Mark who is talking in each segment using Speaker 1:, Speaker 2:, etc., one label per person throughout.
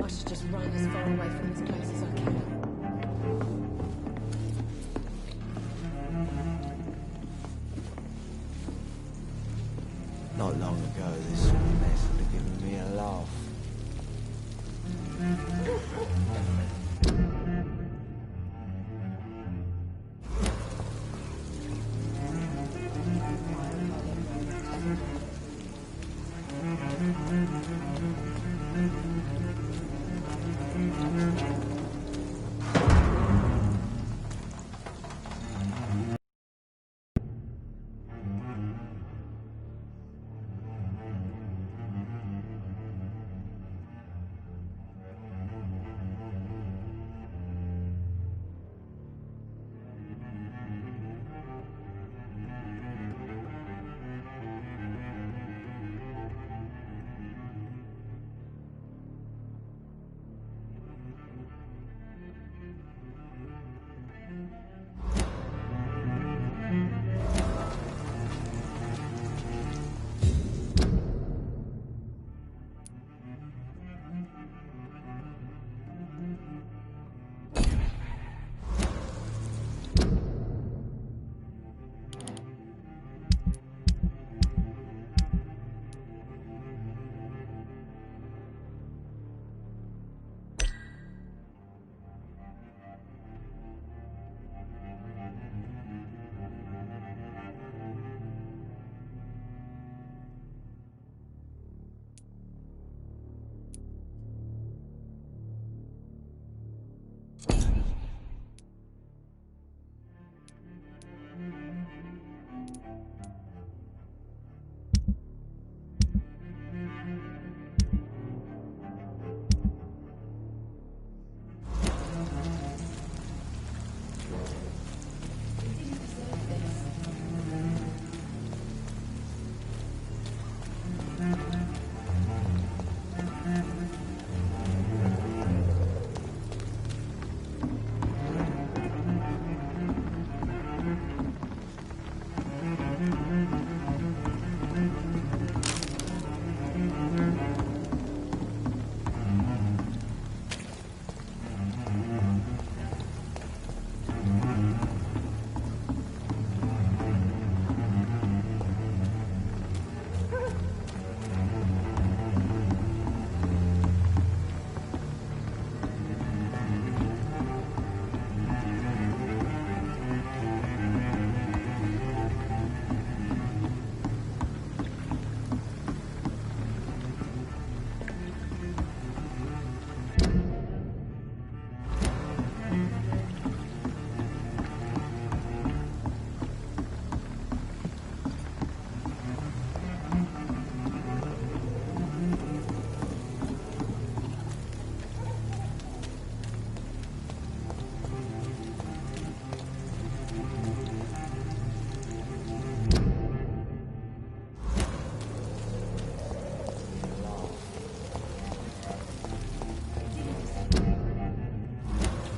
Speaker 1: I should just run as far away from this place as I can.
Speaker 2: Not long ago, this sort of mess would have given me a laugh.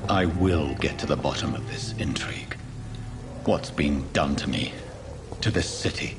Speaker 3: I will get to the bottom of this intrigue. What's been done to me, to this city?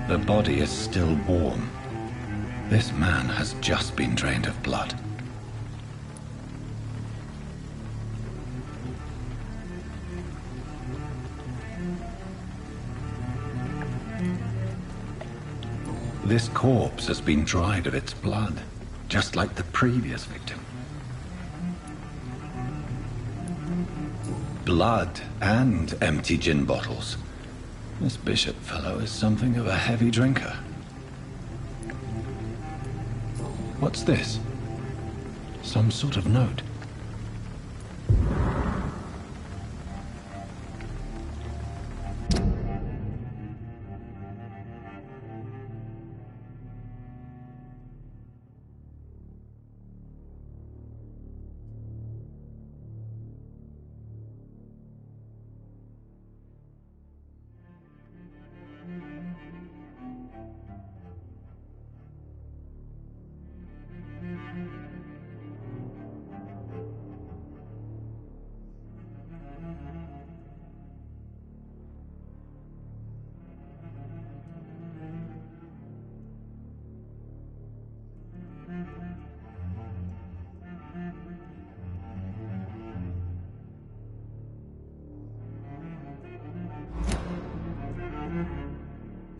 Speaker 3: The body is still warm. This man has just been drained of blood. This corpse has been dried of its blood, just like the previous victim. Blood and empty gin bottles. This Bishop fellow is something of a heavy drinker. What's this? Some sort of note.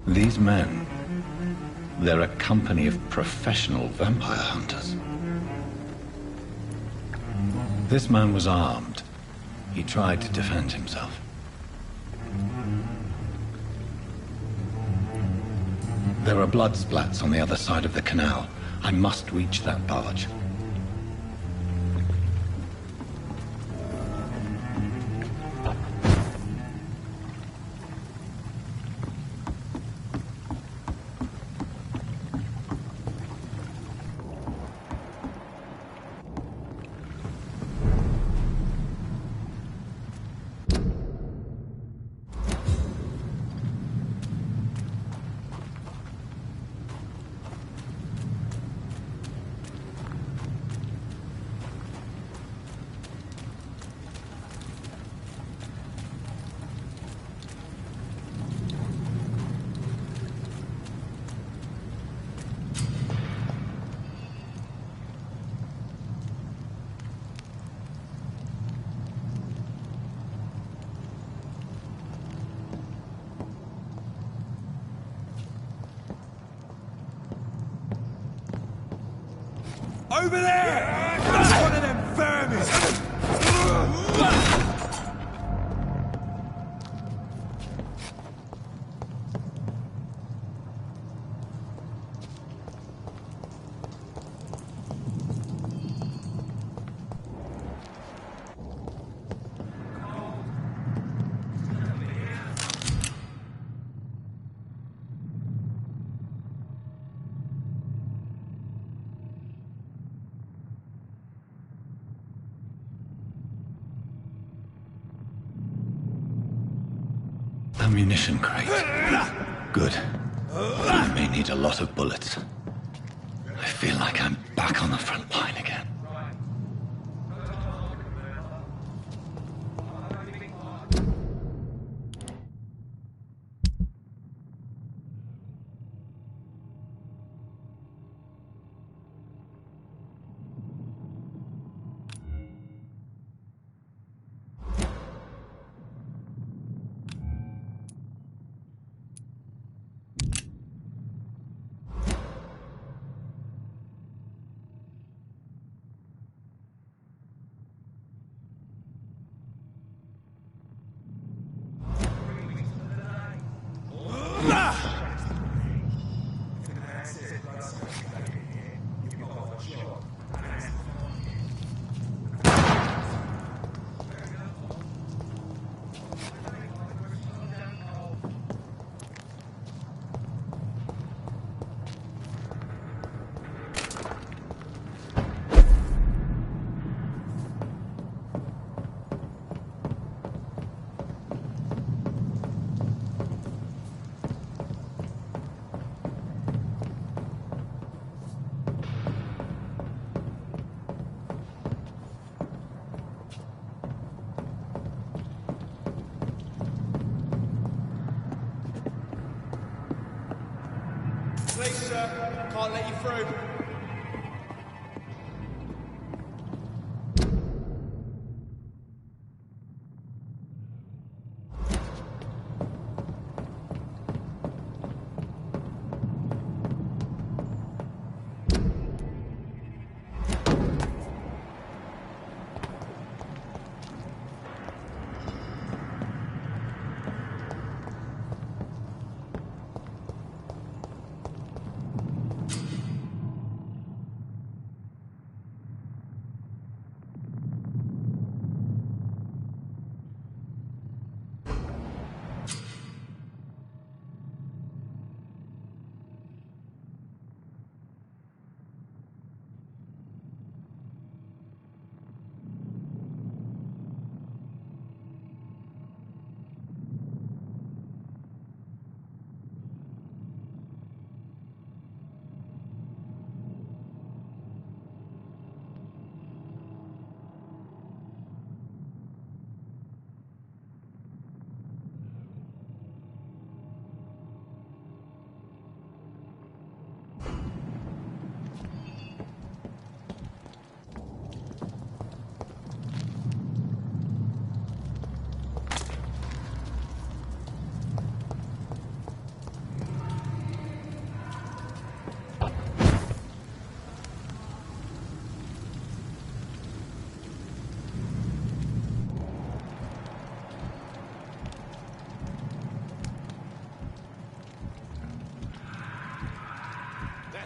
Speaker 3: These men, they're a company of professional vampire hunters. This man was armed. He tried to defend himself. There are blood splats on the other side of the canal. I must reach that barge.
Speaker 4: Over there! That's one of them vermin!
Speaker 3: Ammunition crate. Good. I may need a lot of bullets. I feel like I'm back on the front line again.
Speaker 4: Please, sir. Can't let you through.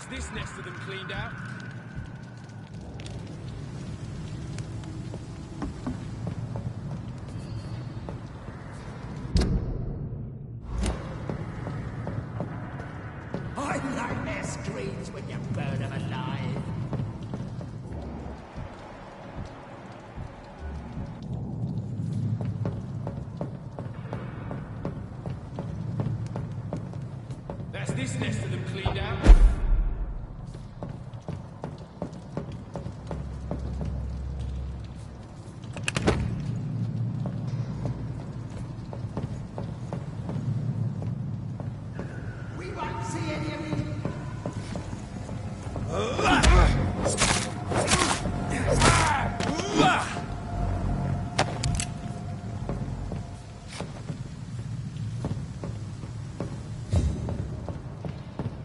Speaker 4: That's this nest of them cleaned out.
Speaker 5: I like their screams when you burn them alive.
Speaker 4: That's this nest of them cleaned out.
Speaker 5: We won't see any of it.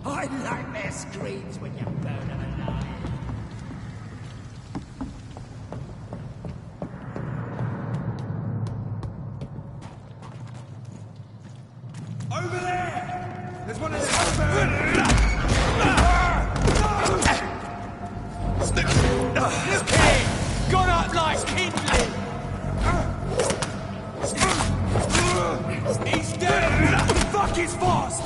Speaker 5: I like their screams when you burn them alive.
Speaker 4: Over there! There's one of them over there! Look here! Gone up like kindling! He's dead! Fuck is fast!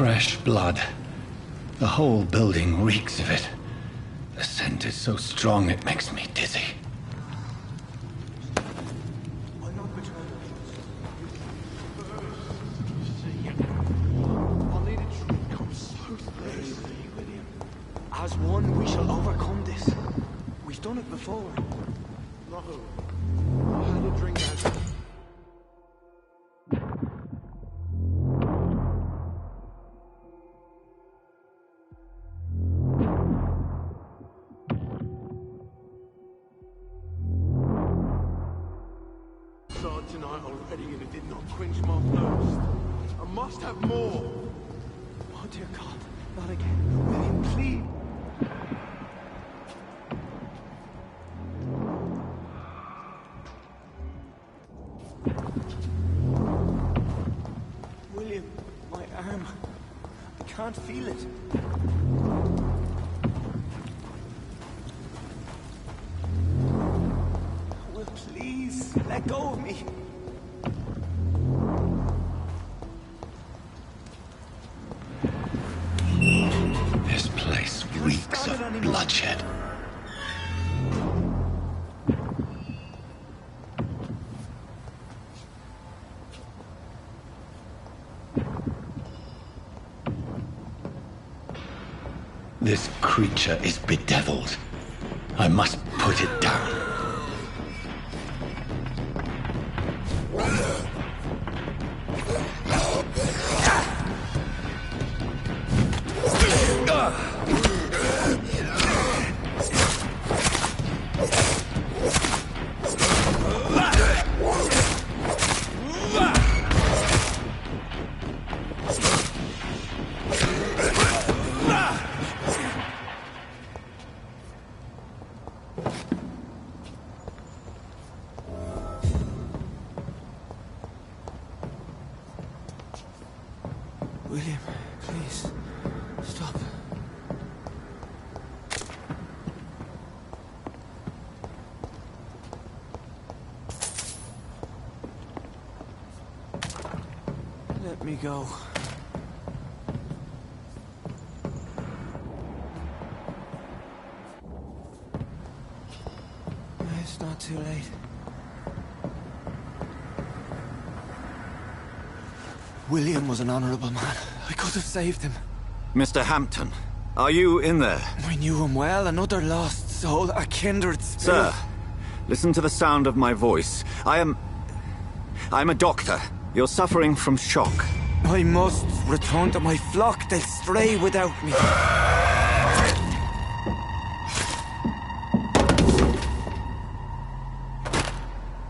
Speaker 3: Fresh blood. The whole building reeks of it. The scent is so strong it makes me dizzy.
Speaker 2: As one, we shall overcome this. We've done it before.
Speaker 4: No. I had a drink out. Started tonight already and it did not quench my thirst. I must have more.
Speaker 2: Oh dear God, not again. William, please. William, my arm. I can't feel it. Will, please, let go of me.
Speaker 3: This place reeks of bloodshed. This creature is bedeviled. I must put it down.
Speaker 2: William, please, stop. Let me go. It's not too late. William was an honorable man. I could have saved him.
Speaker 6: Mr. Hampton, are you in there?
Speaker 2: I knew him well, another lost soul, a kindred spirit.
Speaker 6: Sir, listen to the sound of my voice. I'm a doctor. You're suffering from shock.
Speaker 2: I must return to my flock. They'll stray without me.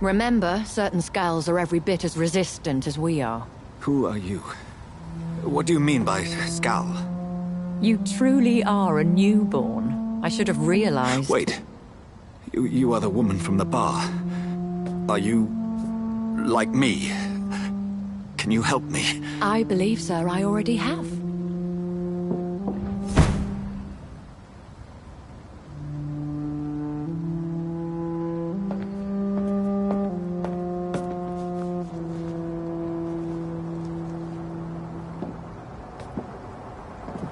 Speaker 7: Remember, certain skulls are every bit as resistant as we are.
Speaker 6: Who are you? What do you mean by skull?
Speaker 7: You truly are a newborn. I should have realized.
Speaker 6: Wait. You are the woman from the bar. Are you like me? Can you help me?
Speaker 7: I believe, sir, I already have.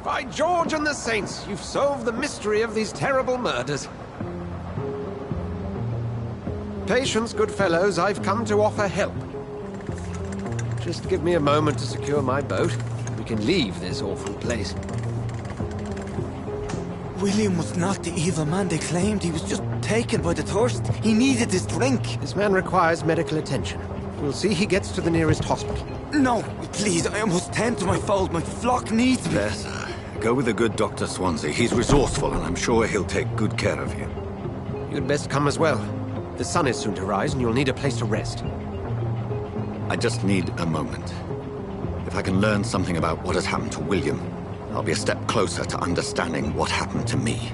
Speaker 8: By George and the Saints, you've solved the mystery of these terrible murders. Patience, good fellows, I've come to offer help. Just give me a moment to secure my boat. We can leave this awful place.
Speaker 2: William was not the evil man they claimed. He was just taken by the thirst. He needed this drink.
Speaker 8: This man requires medical attention. We'll see he gets to the nearest hospital.
Speaker 2: No, please, I must tend to my fold. My flock needs me.
Speaker 6: There, sir. Go with the good Dr. Swansea. He's resourceful, and I'm sure he'll take good care of you.
Speaker 8: You'd best come as well. The sun is soon to rise, and you'll need a place to rest.
Speaker 6: I just need a moment. If I can learn something about what has happened to William, I'll be a step closer to understanding what happened to me.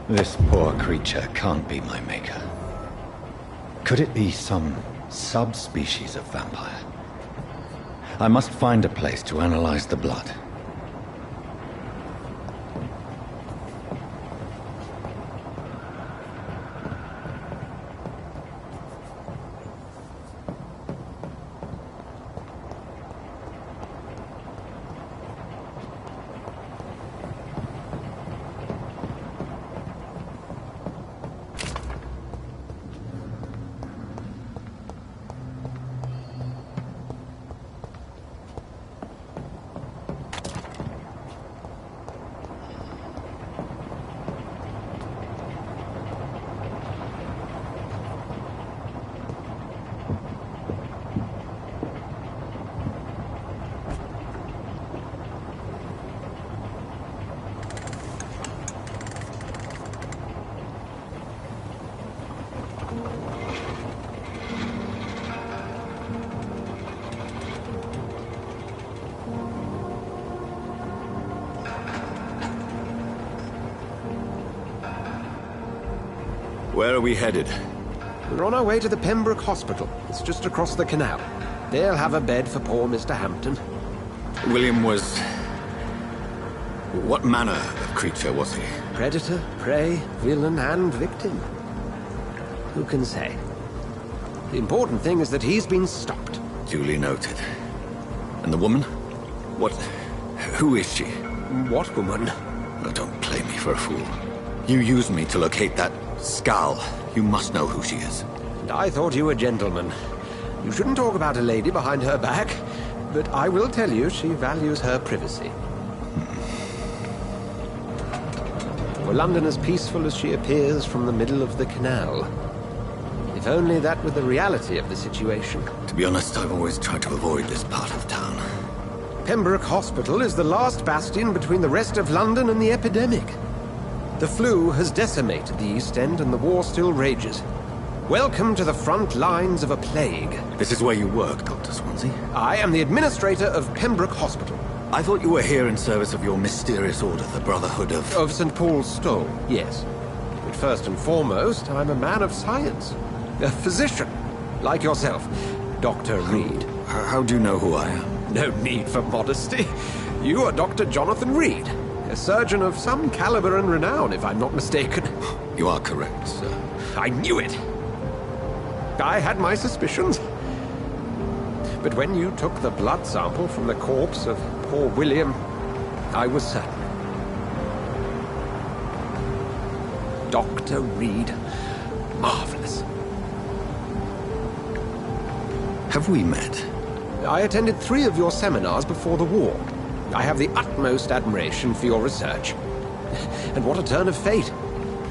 Speaker 3: This poor creature can't be my maker. Could it be some subspecies of vampire? I must find a place to analyze the blood.
Speaker 6: Where are we headed?
Speaker 8: We're on our way to the Pembroke Hospital. It's just across the canal. They'll have a bed for poor Mr. Hampton.
Speaker 6: William was... What manner of creature was he?
Speaker 8: Predator, prey, villain, and victim. Who can say? The important thing is that he's been stopped.
Speaker 6: Duly noted. And the woman? What... Who is she?
Speaker 8: What woman?
Speaker 6: Oh, don't play me for a fool. You used me to locate that skull. You must know who she is.
Speaker 8: And I thought you a gentleman. You shouldn't talk about a lady behind her back, but I will tell you she values her privacy. For London as peaceful as she appears from the middle of the canal. If only that were the reality of the situation.
Speaker 6: To be honest, I've always tried to avoid this part of town.
Speaker 8: Pembroke Hospital is the last bastion between the rest of London and the epidemic. The flu has decimated the East End and the war still rages. Welcome to the front lines of a plague.
Speaker 6: This is where you work, Dr. Swansea?
Speaker 8: I am the administrator of Pembroke Hospital.
Speaker 6: I thought you were here in service of your mysterious order, the Brotherhood of...
Speaker 8: Of St. Paul's Stole, yes. But first and foremost, I'm a man of science. A physician, like yourself, Dr. Reed.
Speaker 6: How do you know who I am?
Speaker 8: No need for modesty. You are Dr. Jonathan Reed, a surgeon of some caliber and renown, if I'm not mistaken.
Speaker 6: You are correct, sir.
Speaker 8: I knew it! I had my suspicions. But when you took the blood sample from the corpse of poor William, I was certain. Dr. Reed. Marvelous.
Speaker 6: Have we met?
Speaker 8: I attended 3 of your seminars before the war. I have the utmost admiration for your research. And what a turn of fate.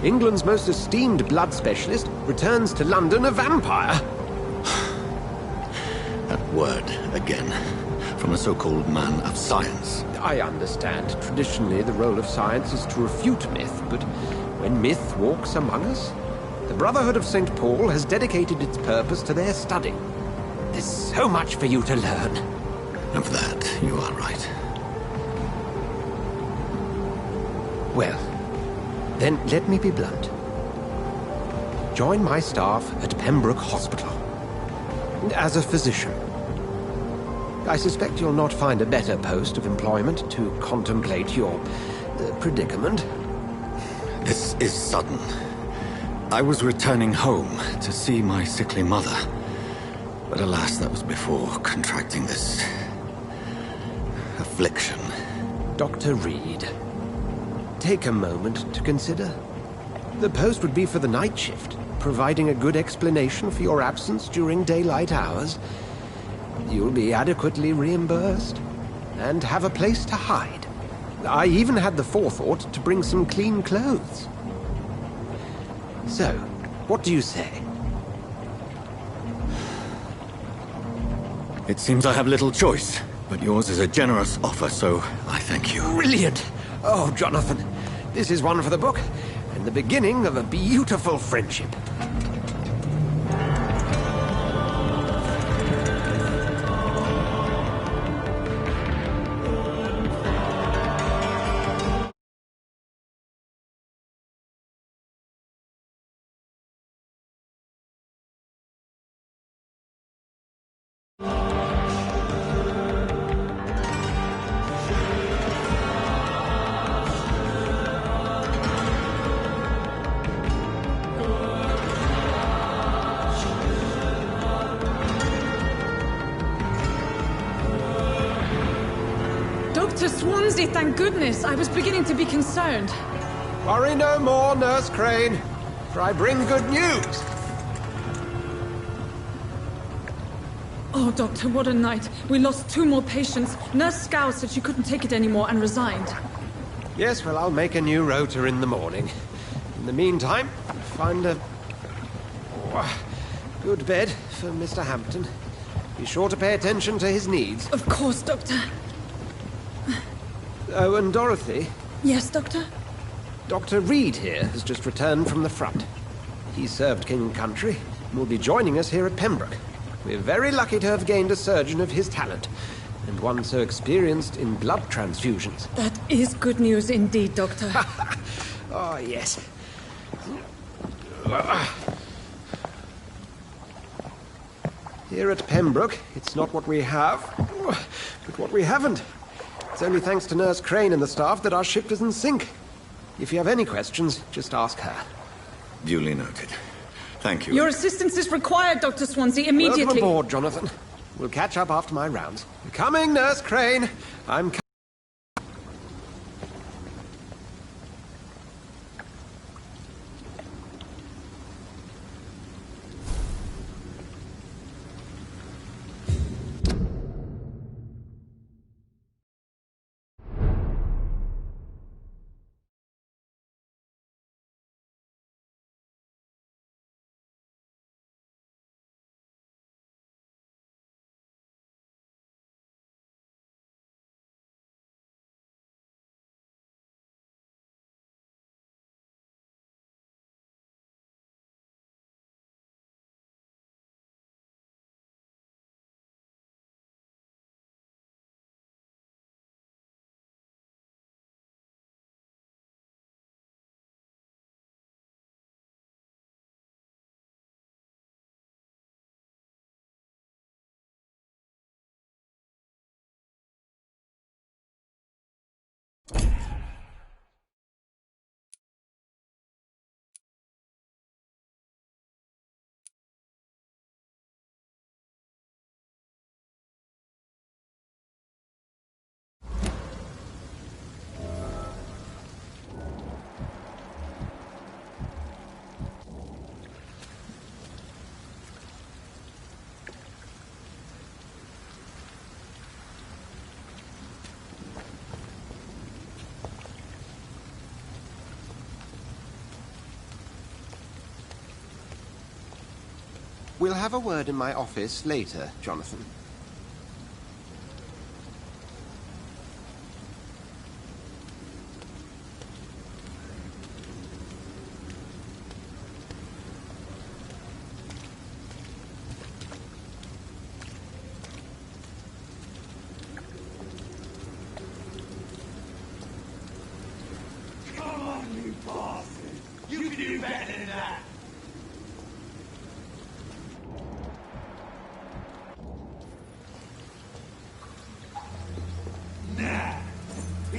Speaker 8: England's most esteemed blood specialist returns to London a vampire.
Speaker 6: That word, again. From a so-called man of science.
Speaker 8: I understand. Traditionally, the role of science is to refute myth, but when myth walks among us, the Brotherhood of St. Paul has dedicated its purpose to their study. There's so much for you to learn.
Speaker 6: Of that, you are right.
Speaker 8: Well, then let me be blunt. Join my staff at Pembroke Hospital. As a physician. I suspect you'll not find a better post of employment to contemplate your predicament.
Speaker 6: This is sudden. I was returning home to see my sickly mother. But alas, that was before contracting this affliction.
Speaker 8: Dr. Reed, take a moment to consider. The post would be for the night shift, providing a good explanation for your absence during daylight hours. You'll be adequately reimbursed and have a place to hide. I even had the forethought to bring some clean clothes. So, what do you say?
Speaker 6: It seems I have little choice, but yours is a generous offer, so I thank you.
Speaker 8: Brilliant! Oh, Jonathan, this is one for the book, and the beginning of a beautiful friendship.
Speaker 1: Dr. Swansea, thank goodness. I was beginning to be concerned.
Speaker 8: Worry no more, Nurse Crane, for I bring good news.
Speaker 1: Oh, Doctor, what a night. We lost 2 more patients. Nurse Scow said she couldn't take it anymore and resigned.
Speaker 8: Yes, well, I'll make a new rota in the morning. In the meantime, find a good bed for Mr. Hampton. Be sure to pay attention to his needs.
Speaker 1: Of course, Doctor.
Speaker 8: Oh, and Dorothy,
Speaker 1: Yes, Doctor?
Speaker 8: Dr. Reed here has just returned from the front. He served King and Country and will be joining us here at Pembroke. We're very lucky to have gained a surgeon of his talent, and one so experienced in blood transfusions.
Speaker 1: That is good news indeed, Doctor.
Speaker 8: Oh, yes. Here at Pembroke, it's not what we have, but what we haven't. It's only thanks to Nurse Crane and the staff that our ship doesn't sink. If you have any questions, just ask her.
Speaker 6: Duly noted. Thank you.
Speaker 1: Your assistance is required, Dr. Swansea, immediately.
Speaker 8: Welcome aboard, Jonathan. We'll catch up after my rounds. Coming, Nurse Crane. I'm We'll have a word in my office later, Jonathan.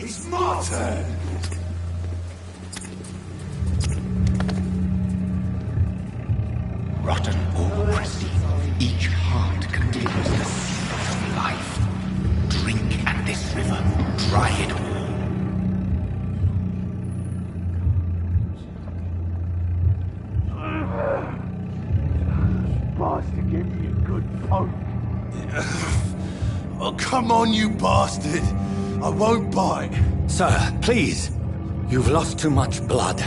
Speaker 4: It's my turn!
Speaker 5: Rotten or pristine, each heart contains the secret of life. Drink at this river, dry it all.
Speaker 4: Bastard, give me a good poke. Oh, come on, you bastard! I won't bite.
Speaker 6: Sir, please. You've lost too much blood.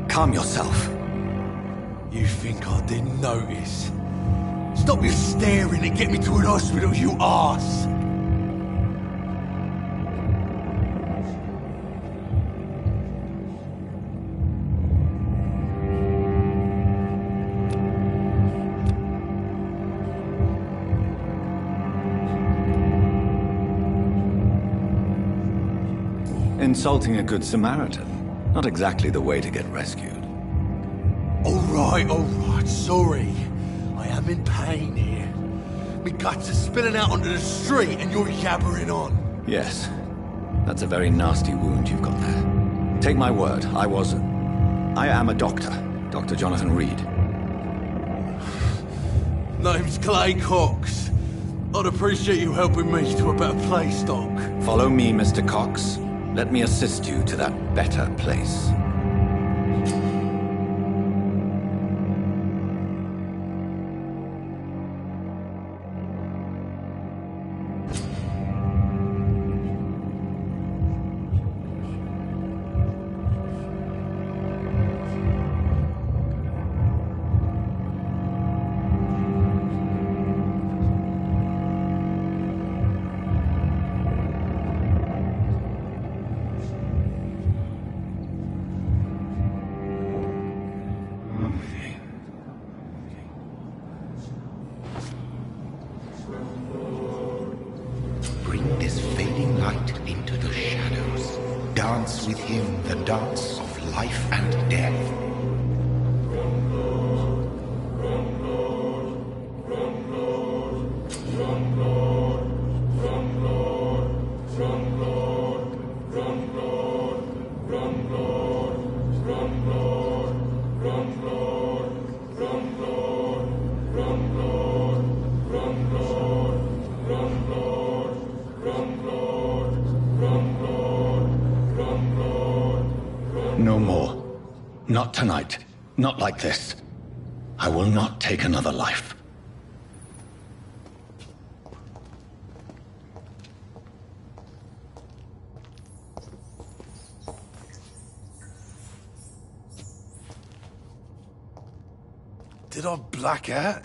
Speaker 6: Calm yourself.
Speaker 4: You think I didn't notice? Stop your staring and get me to an hospital, you arse!
Speaker 3: Insulting a good Samaritan. Not exactly the way to get rescued.
Speaker 4: All right, sorry. I am in pain here. Me guts are spilling out onto the street and you're yabbering on.
Speaker 3: Yes. That's a very nasty wound you've got there. Take my word, I am a doctor. Dr. Jonathan Reed.
Speaker 4: Name's Clay Cox. I'd appreciate you helping me to a better place, Doc.
Speaker 3: Follow me, Mr. Cox. Let me assist you to that better place.
Speaker 5: Bring this fading light into the shadows. Dance with him the dance of life and death.
Speaker 3: No more. Not tonight. Not like this. I will not take another life.
Speaker 4: Did I black out?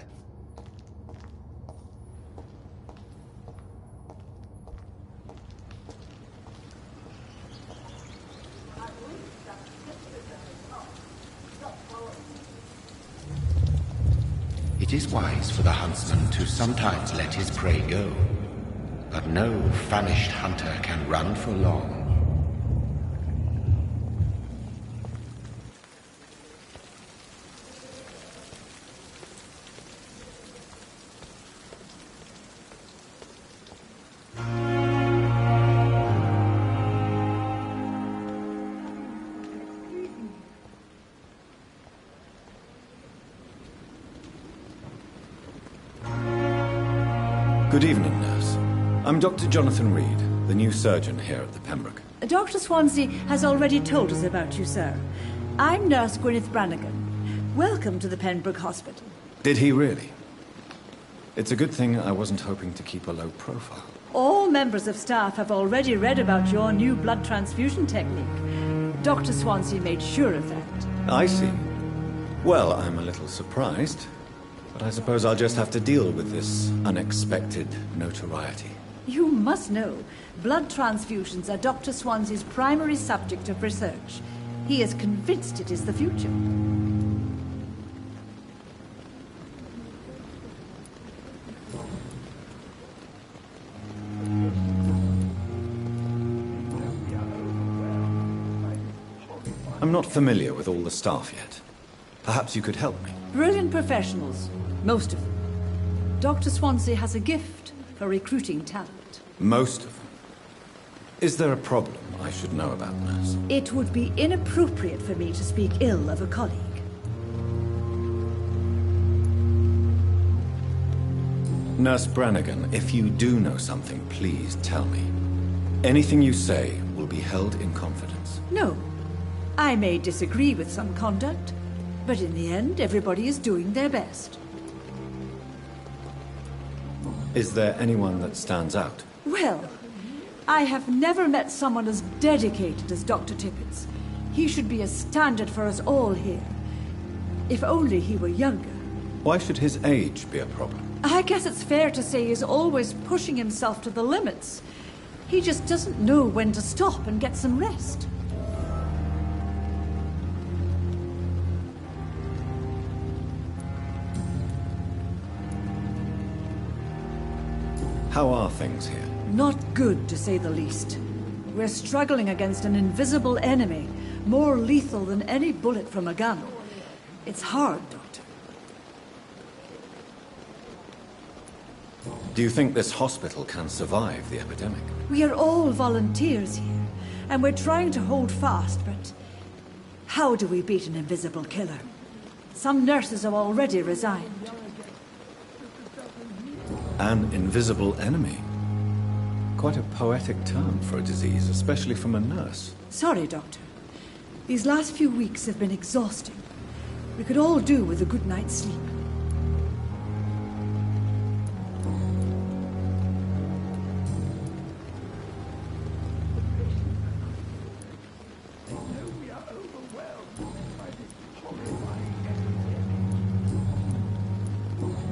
Speaker 5: It is wise for the huntsman to sometimes let his prey go, but no famished hunter can run for long.
Speaker 3: Good evening, nurse. I'm Dr. Jonathan Reed, the new surgeon here at the Pembroke.
Speaker 9: Dr. Swansea has already told us about you, sir. I'm Nurse Gwyneth Brannigan. Welcome to the Pembroke Hospital.
Speaker 3: Did he really? It's a good thing I wasn't hoping to keep a low profile.
Speaker 9: All members of staff have already read about your new blood transfusion technique. Dr. Swansea made sure of that.
Speaker 3: I see. Well, I'm a little surprised, but I suppose I'll just have to deal with this unexpected notoriety.
Speaker 9: You must know, blood transfusions are Dr. Swansea's primary subject of research. He is convinced it is the future.
Speaker 3: I'm not familiar with all the staff yet. Perhaps you could help me.
Speaker 9: Brilliant professionals, most of them. Dr. Swansea has a gift for recruiting talent.
Speaker 3: Most of them. Is there a problem? I should know about, nurse?
Speaker 9: It would be inappropriate for me to speak ill of a colleague.
Speaker 3: Nurse Brannigan, if you do know something, please tell me. Anything you say will be held in confidence.
Speaker 9: No. I may disagree with some conduct, but in the end, everybody is doing their best.
Speaker 3: Is there anyone that stands out?
Speaker 9: Well, I have never met someone as dedicated as Dr. Tippett's. He should be a standard for us all here. If only he were younger.
Speaker 3: Why should his age be a problem?
Speaker 9: I guess it's fair to say he's always pushing himself to the limits. He just doesn't know when to stop and get some rest.
Speaker 3: How are things here?
Speaker 9: Not good, to say the least. We're struggling against an invisible enemy, more lethal than any bullet from a gun. It's hard, Doctor.
Speaker 3: Do you think this hospital can survive the epidemic?
Speaker 9: We are all volunteers here, and we're trying to hold fast, but how do we beat an invisible killer? Some nurses have already resigned.
Speaker 3: An invisible enemy? Quite a poetic term for a disease, especially from a nurse.
Speaker 9: Sorry, Doctor. These last few weeks have been exhausting. We could all do with a good night's sleep.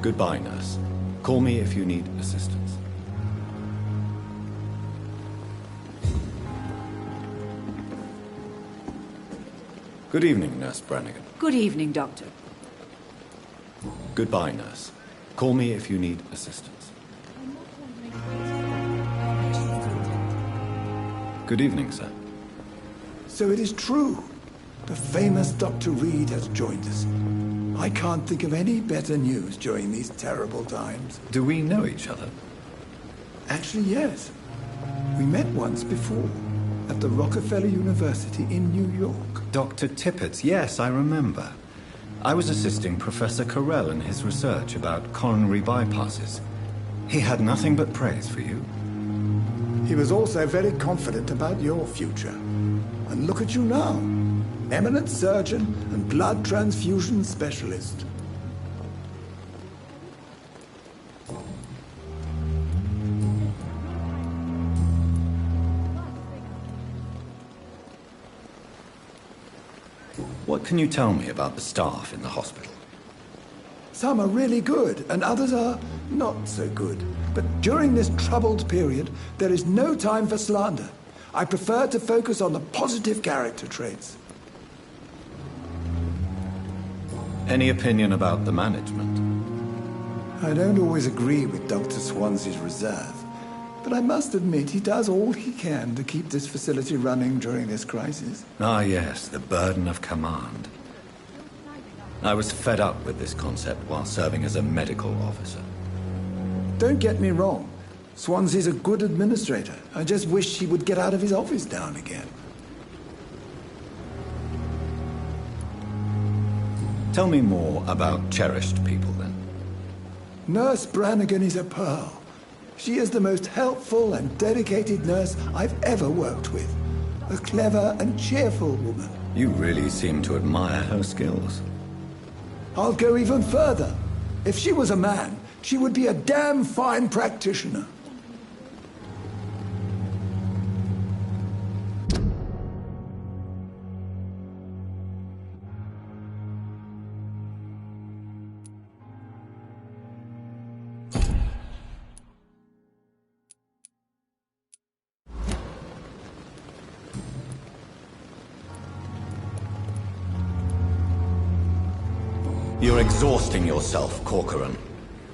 Speaker 3: Goodbye, nurse. Call me if you need assistance. Good evening, Nurse Brannigan.
Speaker 9: Good evening, Doctor.
Speaker 3: Goodbye, nurse. Call me if you need assistance. Good evening, sir.
Speaker 10: So it is true. The famous Dr. Reed has joined us. I can't think of any better news during these terrible times.
Speaker 3: Do we know each other?
Speaker 10: Actually, yes. We met once before, at the Rockefeller University in New York.
Speaker 3: Dr. Tippett, yes, I remember. I was assisting Professor Carell in his research about coronary bypasses. He had nothing but praise for you.
Speaker 10: He was also very confident about your future. And look at you now. Eminent surgeon and blood transfusion specialist.
Speaker 3: What can you tell me about the staff in the hospital?
Speaker 10: Some are really good, and others are not so good. But during this troubled period, there is no time for slander. I prefer to focus on the positive character traits.
Speaker 3: Any opinion about the management?
Speaker 10: I don't always agree with Dr. Swansea's reserve, but I must admit he does all he can to keep this facility running during this crisis.
Speaker 3: Ah, yes, the burden of command. I was fed up with this concept while serving as a medical officer.
Speaker 10: Don't get me wrong. Swansea's a good administrator. I just wish he would get out of his office now and again.
Speaker 3: Tell me more about cherished people, then.
Speaker 10: Nurse Brannigan is a pearl. She is the most helpful and dedicated nurse I've ever worked with. A clever and cheerful woman.
Speaker 3: You really seem to admire her skills.
Speaker 10: I'll go even further. If she was a man, she would be a damn fine practitioner.
Speaker 3: You're exhausting yourself, Corcoran.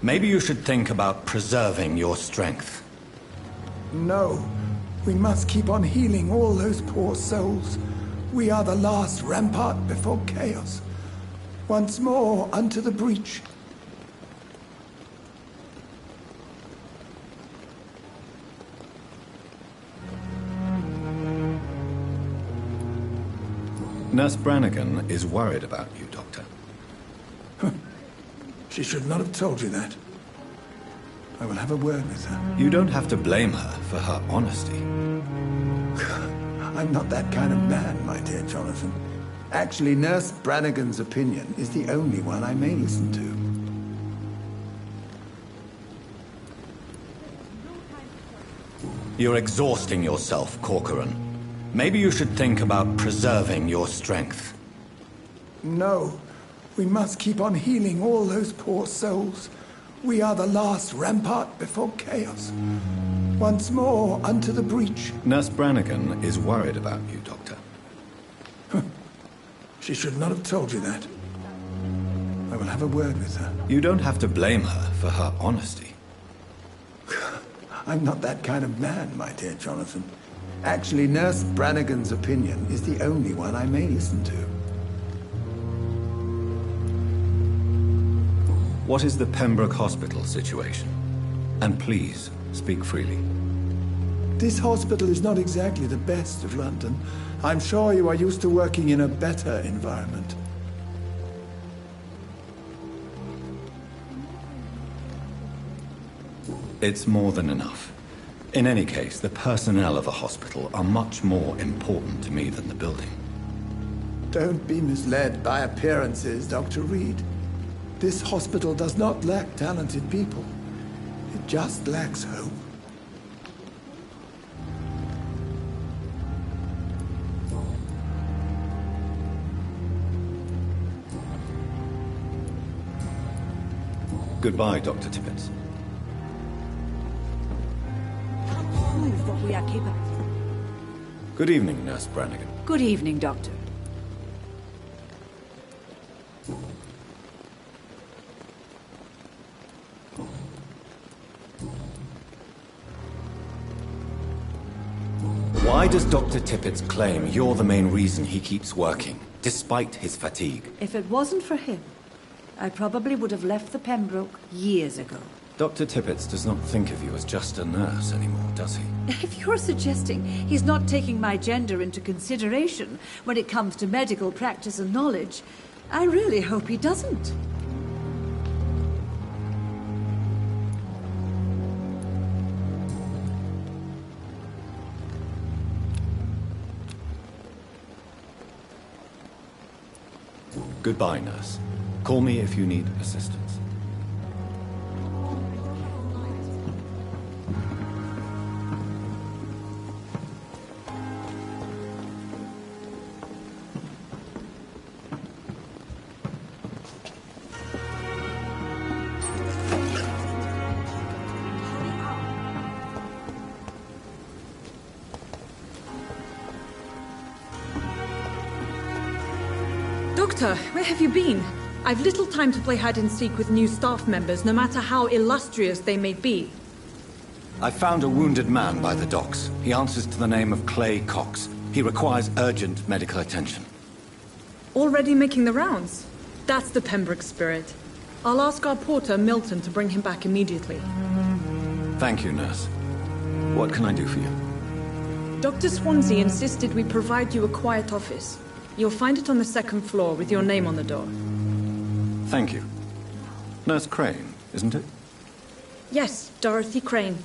Speaker 3: Maybe you should think about preserving your strength.
Speaker 10: No. We must keep on healing all those poor souls. We are the last rampart before chaos. Once more unto the breach.
Speaker 3: Nurse Brannigan is worried about you, Doctor.
Speaker 10: She should not have told you that. I will have a word with her.
Speaker 3: You don't have to blame her for her honesty.
Speaker 10: I'm not that kind of man, my dear Jonathan. Actually, Nurse Brannigan's opinion is the only one I may listen to.
Speaker 6: You're exhausting yourself, Corcoran. Maybe you should think about preserving your strength.
Speaker 10: No, we must keep on healing all those poor souls. We are the last rampart before chaos. Once more, unto the breach.
Speaker 3: Nurse Brannigan is worried about you, Doctor.
Speaker 10: She should not have told you that. I will have a word with her.
Speaker 3: You don't have to blame her for her honesty.
Speaker 10: I'm not that kind of man, my dear Jonathan. Actually, Nurse Brannigan's opinion is the only one I may listen to.
Speaker 3: What is the Pembroke Hospital situation? And please, speak freely.
Speaker 10: This hospital is not exactly the best of London. I'm sure you are used to working in a better environment.
Speaker 3: It's more than enough. In any case, the personnel of a hospital are much more important to me than the building.
Speaker 10: Don't be misled by appearances, Dr. Reed. This hospital does not lack talented people. It just lacks hope.
Speaker 3: Goodbye, Dr. Tippett.
Speaker 9: Prove what we are capable.
Speaker 3: Good evening, Nurse Brannigan.
Speaker 9: Good evening, Doctor.
Speaker 6: Why does Dr. Tippett claim you're the main reason he keeps working, despite his fatigue?
Speaker 9: If it wasn't for him, I probably would have left the Pembroke years ago.
Speaker 3: Dr. Tippett does not think of you as just a nurse anymore, does he?
Speaker 9: If you're suggesting he's not taking my gender into consideration when it comes to medical practice and knowledge, I really hope he doesn't.
Speaker 3: Goodbye, nurse. Call me if you need assistance.
Speaker 1: Doctor, where have you been? I've little time to play hide-and-seek with new staff members, no matter how illustrious they may be.
Speaker 6: I found a wounded man by the docks. He answers to the name of Clay Cox. He requires urgent medical attention.
Speaker 1: Already making the rounds? That's the Pembroke spirit. I'll ask our porter, Milton, to bring him back immediately.
Speaker 3: Thank you, nurse. What can I do for you?
Speaker 1: Dr. Swansea insisted we provide you a quiet office. You'll find it on the second floor with your name on the door.
Speaker 3: Thank you. Nurse Crane, isn't it?
Speaker 1: Yes, Dorothy Crane.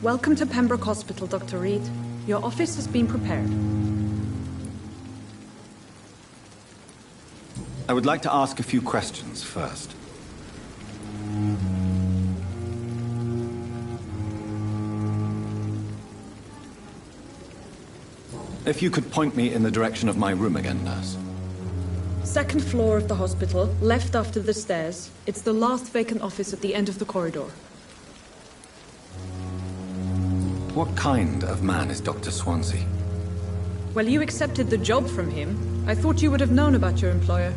Speaker 1: Welcome to Pembroke Hospital, Dr. Reed. Your office has been prepared.
Speaker 3: I would like to ask a few questions first. If you could point me in the direction of my room again, nurse.
Speaker 1: Second floor of the hospital, left after the stairs. It's the last vacant office at the end of the corridor.
Speaker 3: What kind of man is Dr. Swansea?
Speaker 1: Well, you accepted the job from him. I thought you would have known about your employer.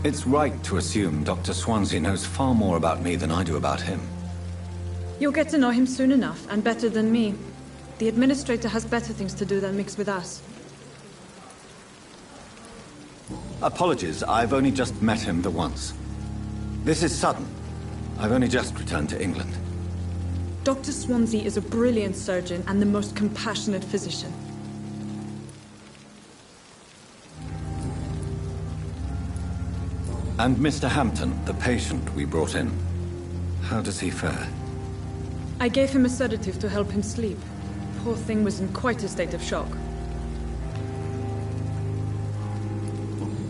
Speaker 3: It's right to assume Dr. Swansea knows far more about me than I do about him.
Speaker 1: You'll get to know him soon enough, and better than me. The administrator has better things to do than mix with us.
Speaker 3: Apologies, I've only just met him the once. This is sudden. I've only just returned to England.
Speaker 1: Dr. Swansea is a brilliant surgeon and the most compassionate physician.
Speaker 3: And Mr. Hampton, the patient we brought in. How does he fare?
Speaker 1: I gave him a sedative to help him sleep. Poor thing was in quite a state of shock.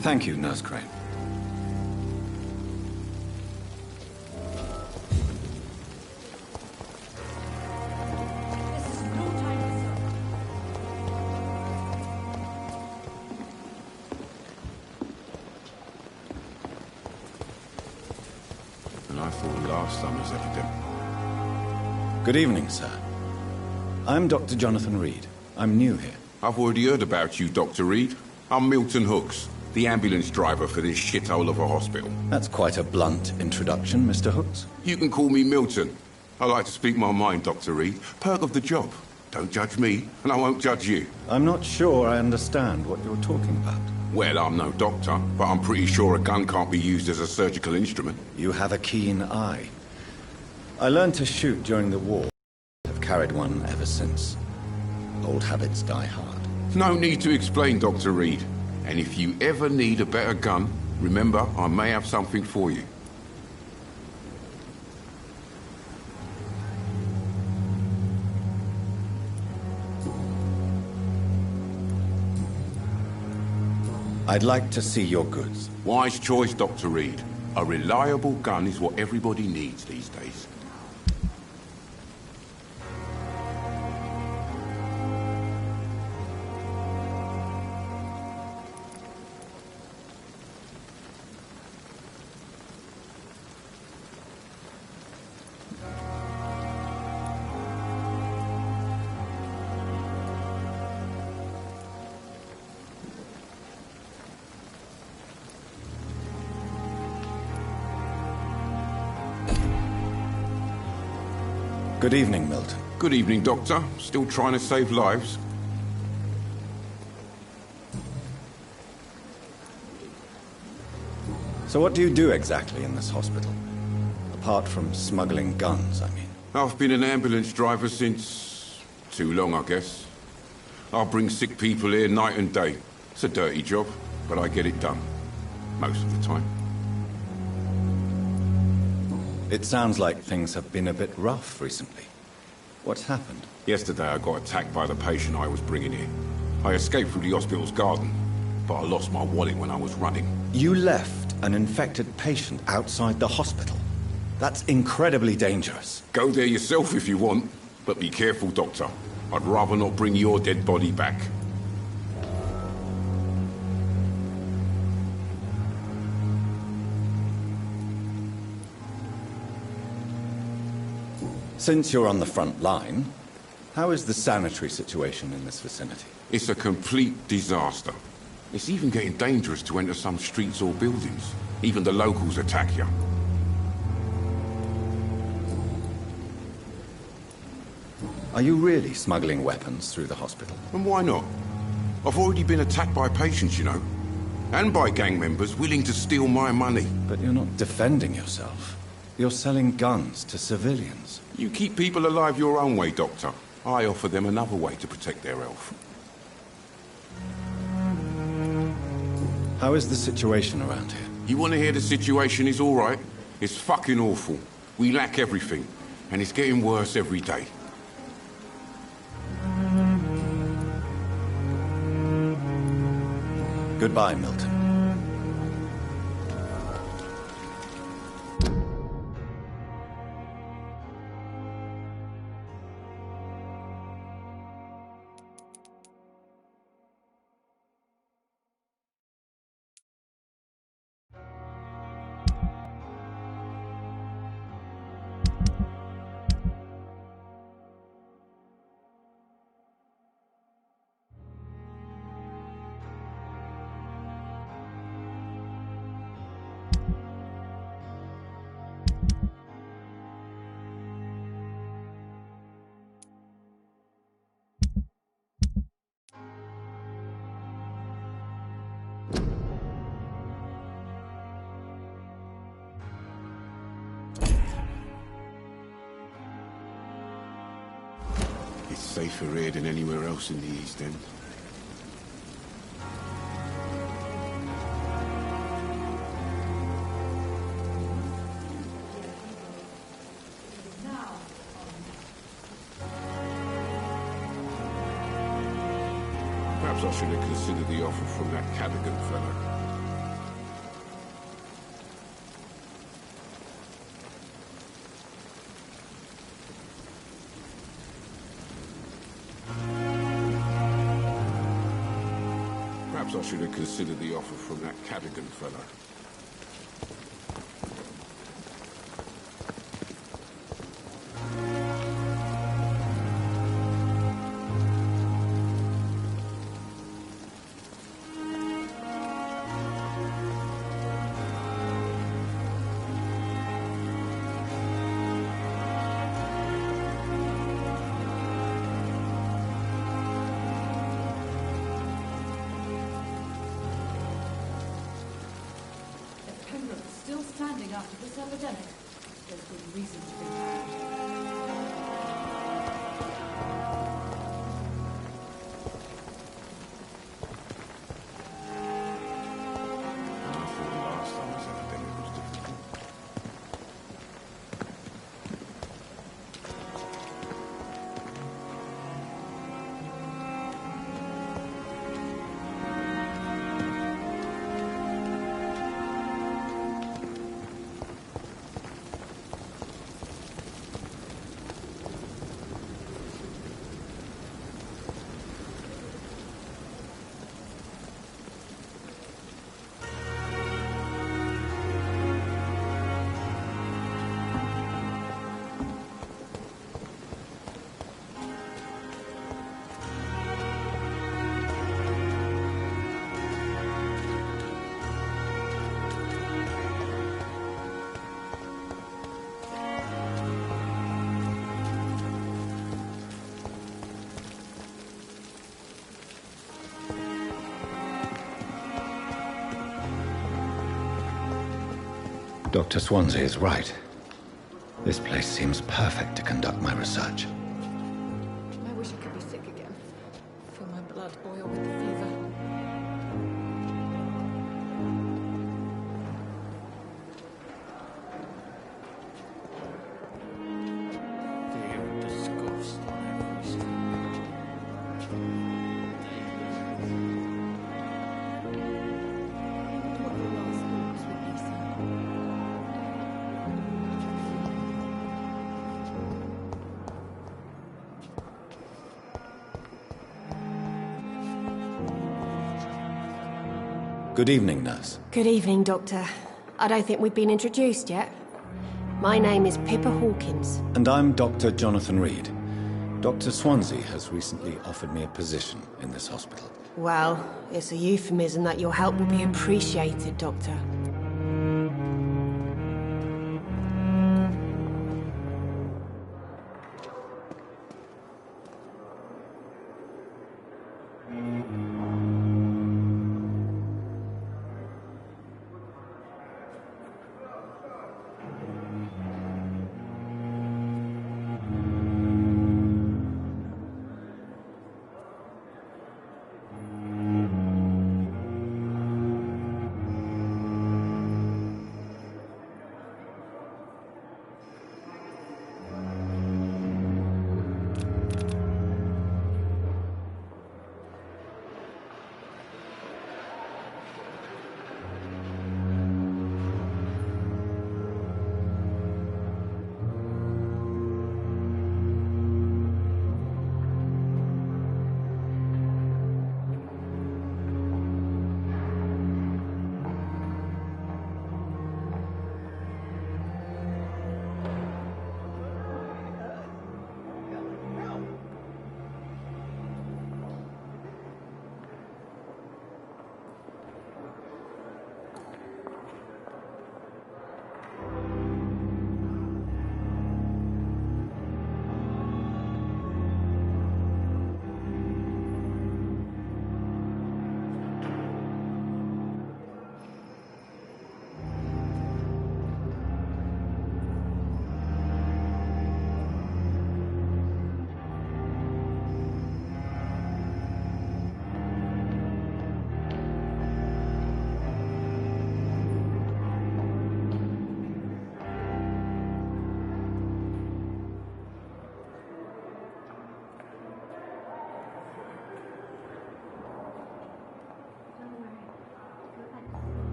Speaker 3: Thank you, Nurse Crane.
Speaker 11: And I thought last summer's epidemic.
Speaker 3: Good evening, sir. I'm Dr. Jonathan Reed. I'm new here.
Speaker 11: I've already heard about you, Dr. Reed. I'm Milton Hooks, the ambulance driver for this shithole of a hospital.
Speaker 3: That's quite a blunt introduction, Mr. Hooks.
Speaker 11: You can call me Milton. I like to speak my mind, Dr. Reed. Perk of the job. Don't judge me, and I won't judge you.
Speaker 3: I'm not sure I understand what you're talking about.
Speaker 11: Well, I'm no doctor, but I'm pretty sure a gun can't be used as a surgical instrument.
Speaker 3: You have a keen eye. I learned to shoot during the war. I've carried one ever since. Old habits die hard.
Speaker 11: No need to explain, Dr. Reed. And if you ever need a better gun, remember, I may have something for you.
Speaker 3: I'd like to see your goods.
Speaker 11: Wise choice, Dr. Reed. A reliable gun is what everybody needs these days.
Speaker 3: Good evening, Milton.
Speaker 11: Good evening, Doctor. Still trying to save lives?
Speaker 3: So what do you do exactly in this hospital? Apart from smuggling guns, I mean.
Speaker 11: I've been an ambulance driver since... too long, I guess. I bring sick people here night and day. It's a dirty job, but I get it done. Most of the time.
Speaker 3: It sounds like things have been a bit rough recently. What's happened?
Speaker 11: Yesterday I got attacked by the patient I was bringing here. I escaped through the hospital's garden, but I lost my wallet when I was running.
Speaker 3: You left an infected patient outside the hospital? That's incredibly dangerous.
Speaker 11: Go there yourself if you want, but be careful, Doctor. I'd rather not bring your dead body back.
Speaker 3: Since you're on the front line, how is the sanitary situation in this vicinity?
Speaker 11: It's a complete disaster. It's even getting dangerous to enter some streets or buildings. Even the locals attack you.
Speaker 3: Are you really smuggling weapons through the hospital?
Speaker 11: And why not? I've already been attacked by patients, you know. And by gang members willing to steal my money.
Speaker 3: But you're not defending yourself. You're selling guns to civilians.
Speaker 11: You keep people alive your own way, Doctor. I offer them another way to protect their health.
Speaker 3: How is the situation around here?
Speaker 11: You want to hear the situation is all right? It's fucking awful. We lack everything. And it's getting worse every day.
Speaker 3: Goodbye, Milton.
Speaker 11: safer here than anywhere else in the East End. Perhaps I should have considered the offer from that Cadogan fellow. Perhaps I should have considered the offer from that Cadogan fellow.
Speaker 9: Still standing after this epidemic. There's good reason to be proud.
Speaker 11: I thought the last time this epidemic was different.
Speaker 3: Dr. Swansea is right. This place seems perfect to conduct my research.
Speaker 1: I wish I could be sick again. Feel my blood boil with the fever.
Speaker 3: Good evening, nurse.
Speaker 12: Good evening, Doctor. I don't think we've been introduced yet. My name is Pippa Hawkins.
Speaker 3: And I'm Dr. Jonathan Reed. Dr. Swansea has recently offered me a position in this hospital.
Speaker 12: Well, it's a euphemism that your help will be appreciated, Doctor.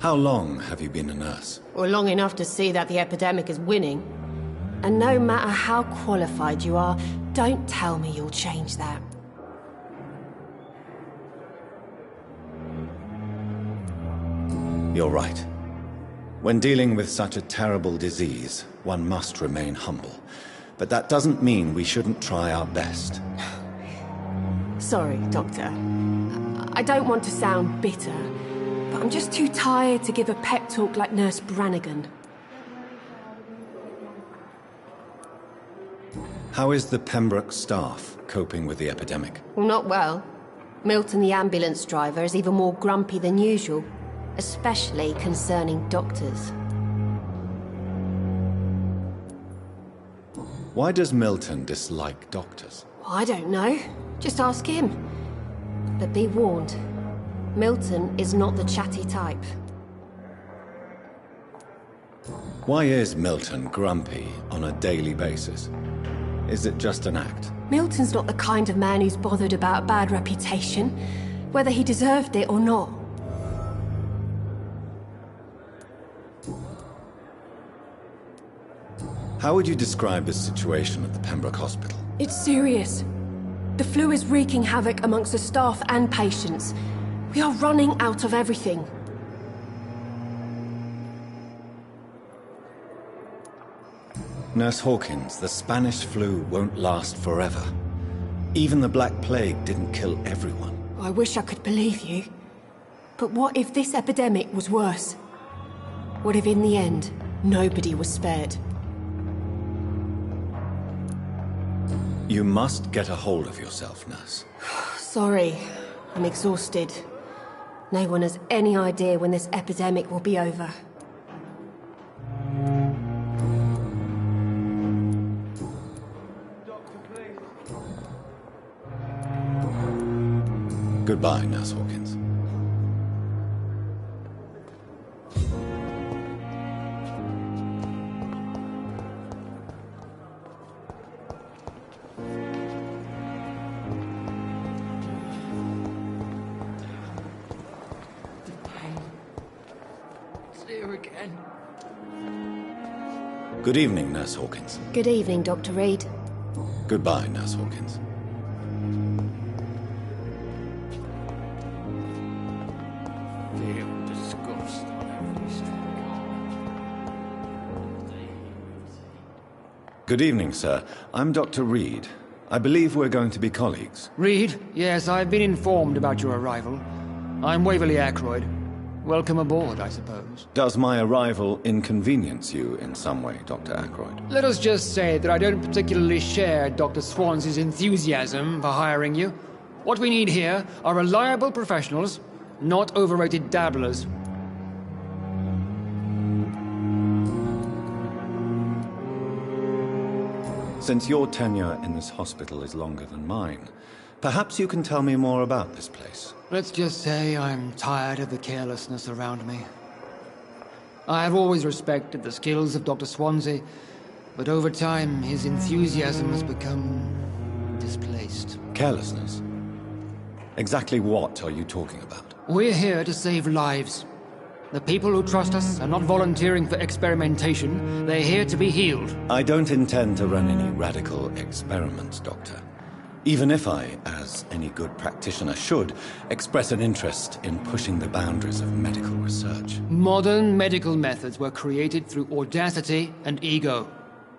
Speaker 3: How long have you been a nurse?
Speaker 12: Well, long enough to see that the epidemic is winning. And no matter how qualified you are, don't tell me you'll change that.
Speaker 3: You're right. When dealing with such a terrible disease, one must remain humble. But that doesn't mean we shouldn't try our best.
Speaker 12: Sorry, Doctor. I don't want to sound bitter, but I'm just too tired to give a pep talk like Nurse Brannigan.
Speaker 3: How is the Pembroke staff coping with the epidemic?
Speaker 12: Well, not well. Milton, the ambulance driver, is even more grumpy than usual, especially concerning doctors.
Speaker 3: Why does Milton dislike doctors?
Speaker 12: I don't know. Just ask him. But be warned, Milton is not the chatty type.
Speaker 3: Why is Milton grumpy on a daily basis? Is it just an act?
Speaker 12: Milton's not the kind of man who's bothered about a bad reputation, whether he deserved it or not.
Speaker 3: How would you describe the situation at the Pembroke Hospital?
Speaker 12: It's serious. The flu is wreaking havoc amongst the staff and patients. We are running out of everything.
Speaker 3: Nurse Hawkins, the Spanish flu won't last forever. Even the Black Plague didn't kill everyone.
Speaker 12: I wish I could believe you. But what if this epidemic was worse? What if in the end, nobody was spared?
Speaker 3: You must get a hold of yourself, Nurse.
Speaker 12: Sorry, I'm exhausted. No one has any idea when this epidemic will be over.
Speaker 3: Goodbye, Nurse Hawkins. Good evening, Nurse Hawkins.
Speaker 12: Good evening, Dr. Reed.
Speaker 3: Goodbye, Nurse Hawkins. Good evening, sir. I'm Dr. Reed. I believe we're going to be colleagues.
Speaker 13: Reed? Yes, I've been informed about your arrival. I'm Waverly Ackroyd. Welcome aboard, I suppose.
Speaker 3: Does my arrival inconvenience you in some way, Dr. Ackroyd?
Speaker 13: Let us just say that I don't particularly share Dr. Swansea's enthusiasm for hiring you. What we need here are reliable professionals, not overrated dabblers.
Speaker 3: Since your tenure in this hospital is longer than mine, perhaps you can tell me more about this place.
Speaker 13: Let's just say I'm tired of the carelessness around me. I have always respected the skills of Dr. Swansea, but over time his enthusiasm has become displaced.
Speaker 3: Carelessness? Exactly what are you talking about?
Speaker 13: We're here to save lives. The people who trust us are not volunteering for experimentation. They're here to be healed.
Speaker 3: I don't intend to run any radical experiments, Doctor. Even if I, as any good practitioner should, express an interest in pushing the boundaries of medical research.
Speaker 13: Modern medical methods were created through audacity and ego.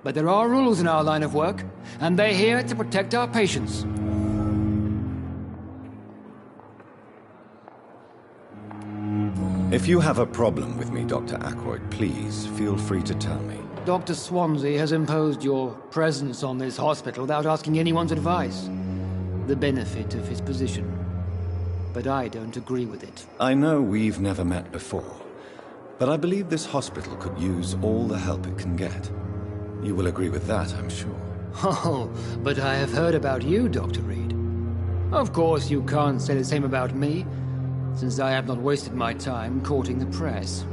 Speaker 13: But there are rules in our line of work, and they're here to protect our patients.
Speaker 3: If you have a problem with me, Dr. Ackroyd, please feel free to tell me.
Speaker 13: Dr. Swansea has imposed your presence on this hospital without asking anyone's advice. The benefit of his position. But I don't agree with it.
Speaker 3: I know we've never met before, but I believe this hospital could use all the help it can get. You will agree with that, I'm sure.
Speaker 13: Oh, but I have heard about you, Dr. Reed. Of course you can't say the same about me, since I have not wasted my time courting the press.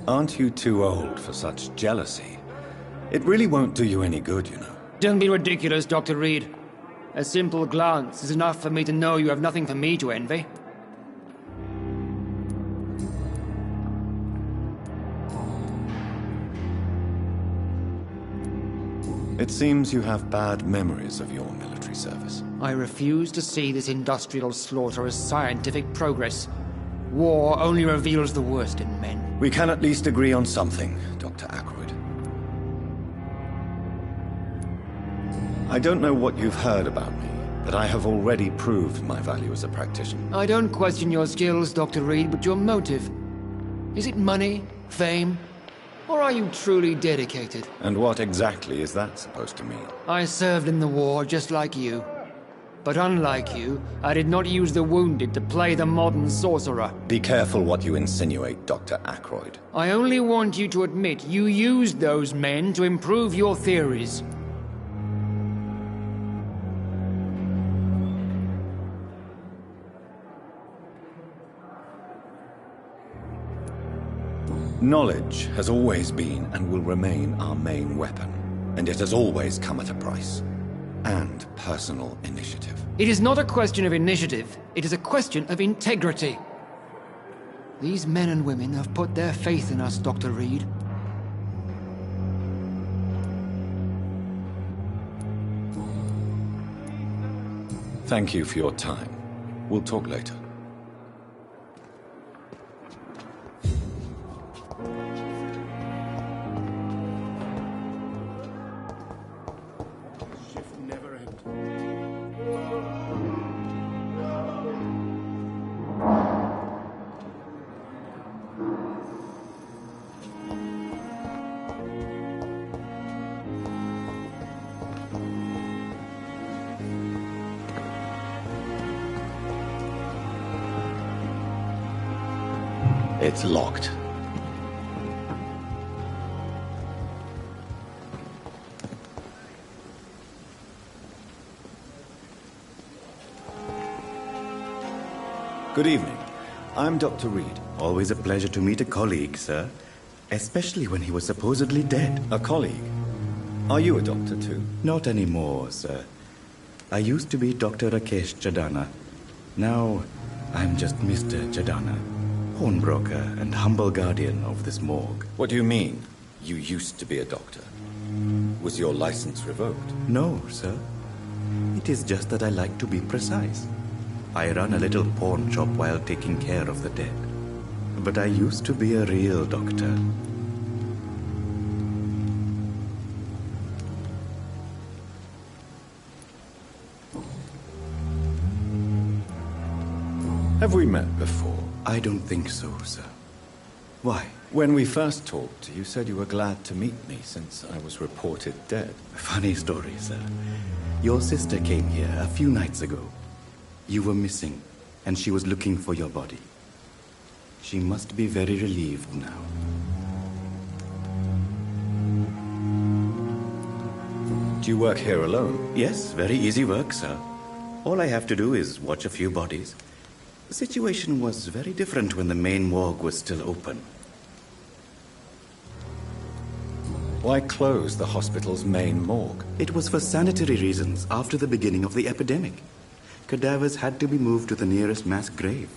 Speaker 3: Aren't you too old for such jealousy? It really won't do you any good, you know.
Speaker 13: Don't be ridiculous, Dr. Reed. A simple glance is enough for me to know you have nothing for me to envy.
Speaker 3: It seems you have bad memories of your military service.
Speaker 13: I refuse to see this industrial slaughter as scientific progress. War only reveals the worst in men.
Speaker 3: We can at least agree on something, Dr. Ackroyd. I don't know what you've heard about me, but I have already proved my value as a practitioner.
Speaker 13: I don't question your skills, Dr. Reed, but your motive. Is it money, fame, or are you truly dedicated?
Speaker 3: And what exactly is that supposed to mean?
Speaker 13: I served in the war just like you. But unlike you, I did not use the wounded to play the modern sorcerer.
Speaker 3: Be careful what you insinuate, Dr. Ackroyd.
Speaker 13: I only want you to admit you used those men to improve your theories.
Speaker 3: Knowledge has always been and will remain our main weapon, and it has always come at a price. And personal initiative.
Speaker 13: It is not a question of initiative, it is a question of integrity. These men and women have put their faith in us, Dr. Reed.
Speaker 3: Thank you for your time. We'll talk later. It's locked. Good evening. I'm Dr. Reed.
Speaker 14: Always a pleasure to meet a colleague, sir. Especially when he was supposedly dead.
Speaker 3: A colleague? Are you a doctor too?
Speaker 14: Not anymore, sir. I used to be Dr. Rakesh Chadana. Now, I'm just Mr. Chadana. Pawnbroker and humble guardian of this morgue.
Speaker 3: What do you mean, you used to be a doctor? Was your license revoked?
Speaker 14: No, sir. It is just that I like to be precise. I run a little pawn shop while taking care of the dead. But I used to be a real doctor.
Speaker 3: Have we met before?
Speaker 14: I don't think so, sir. Why?
Speaker 3: When we first talked, you said you were glad to meet me since I was reported dead.
Speaker 14: Funny story, sir. Your sister came here a few nights ago. You were missing, and she was looking for your body. She must be very relieved now.
Speaker 3: Do you work here alone?
Speaker 14: Yes, very easy work, sir. All I have to do is watch a few bodies. The situation was very different when the main morgue was still open.
Speaker 3: Why close the hospital's main morgue?
Speaker 14: It was for sanitary reasons after the beginning of the epidemic. Cadavers had to be moved to the nearest mass grave.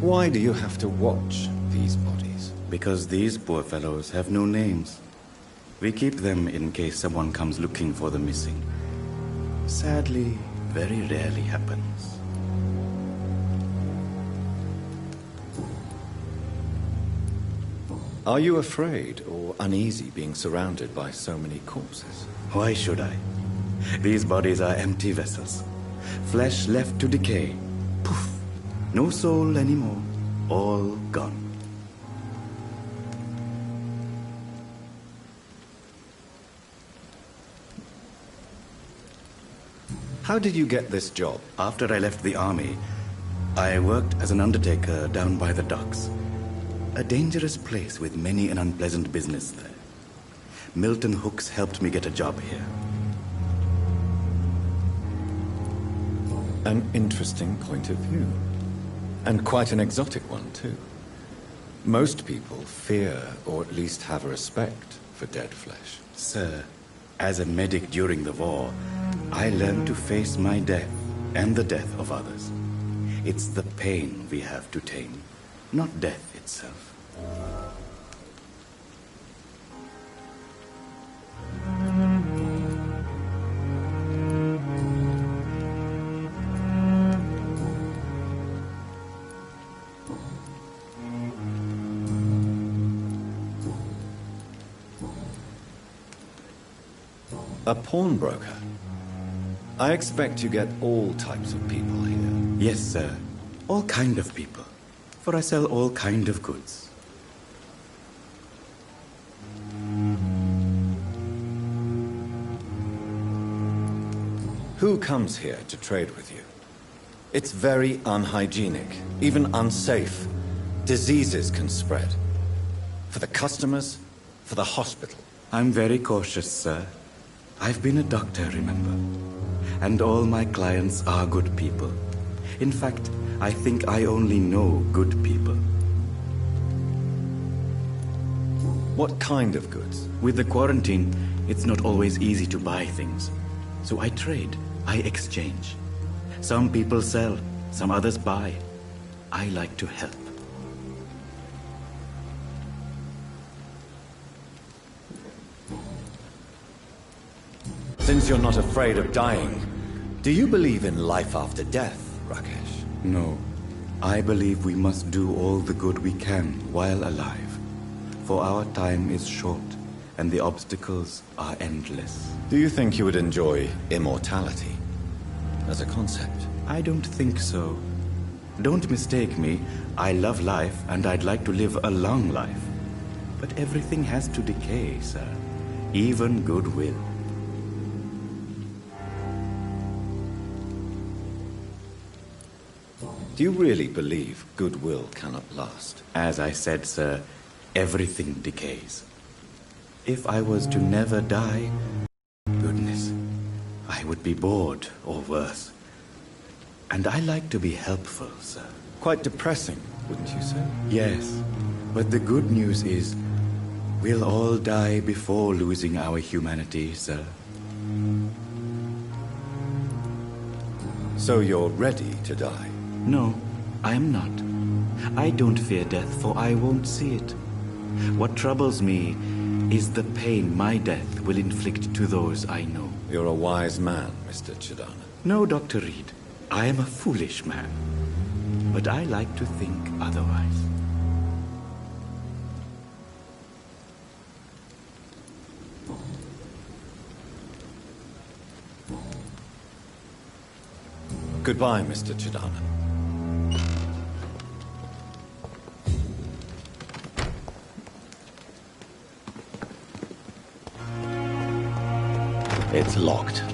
Speaker 3: Why do you have to watch these bodies?
Speaker 14: Because these poor fellows have no names. We keep them in case someone comes looking for the missing. Sadly, very rarely happens.
Speaker 3: Are you afraid or uneasy being surrounded by so many corpses?
Speaker 14: Why should I? These bodies are empty vessels. Flesh left to decay. Poof! No soul anymore. All gone.
Speaker 3: How did you get this job?
Speaker 14: After I left the army, I worked as an undertaker down by the docks. A dangerous place with many an unpleasant business there. Milton Hooks helped me get a job here.
Speaker 3: An interesting point of view. And quite an exotic one, too. Most people fear, or at least have a respect, for dead flesh.
Speaker 14: Sir, as a medic during the war, I learned to face my death and the death of others. It's the pain we have to tame, not death itself.
Speaker 3: A pawnbroker? I expect you get all types of people here.
Speaker 14: Yes, sir. All kind of people. For I sell all kind of goods.
Speaker 3: Who comes here to trade with you? It's very unhygienic, even unsafe. Diseases can spread. For the customers, for the hospital.
Speaker 14: I'm very cautious, sir. I've been a doctor, remember? And all my clients are good people. In fact, I think I only know good people.
Speaker 3: What kind of goods?
Speaker 14: With the quarantine, it's not always easy to buy things. So I trade, I exchange. Some people sell, some others buy. I like to help.
Speaker 3: Since you're not afraid of dying, do you believe in life after death, Rakesh?
Speaker 14: No. I believe we must do all the good we can while alive. For our time is short, and the obstacles are endless.
Speaker 3: Do you think you would enjoy immortality as a concept?
Speaker 14: I don't think so. Don't mistake me. I love life, and I'd like to live a long life. But everything has to decay, sir. Even goodwill.
Speaker 3: Do you really believe goodwill cannot last?
Speaker 14: As I said, sir, everything decays. If I was to never die, goodness, I would be bored or worse. And I like to be helpful, sir.
Speaker 3: Quite depressing, wouldn't you say?
Speaker 14: Yes, but the good news is, we'll all die before losing our humanity, sir.
Speaker 3: So you're ready to die?
Speaker 14: No, I am not. I don't fear death, for I won't see it. What troubles me is the pain my death will inflict to those I know.
Speaker 3: You're a wise man, Mr. Chidana.
Speaker 14: No, Dr. Reed. I am a foolish man. But I like to think otherwise.
Speaker 3: Goodbye, Mr. Chidana. It's locked.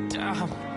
Speaker 15: Damn.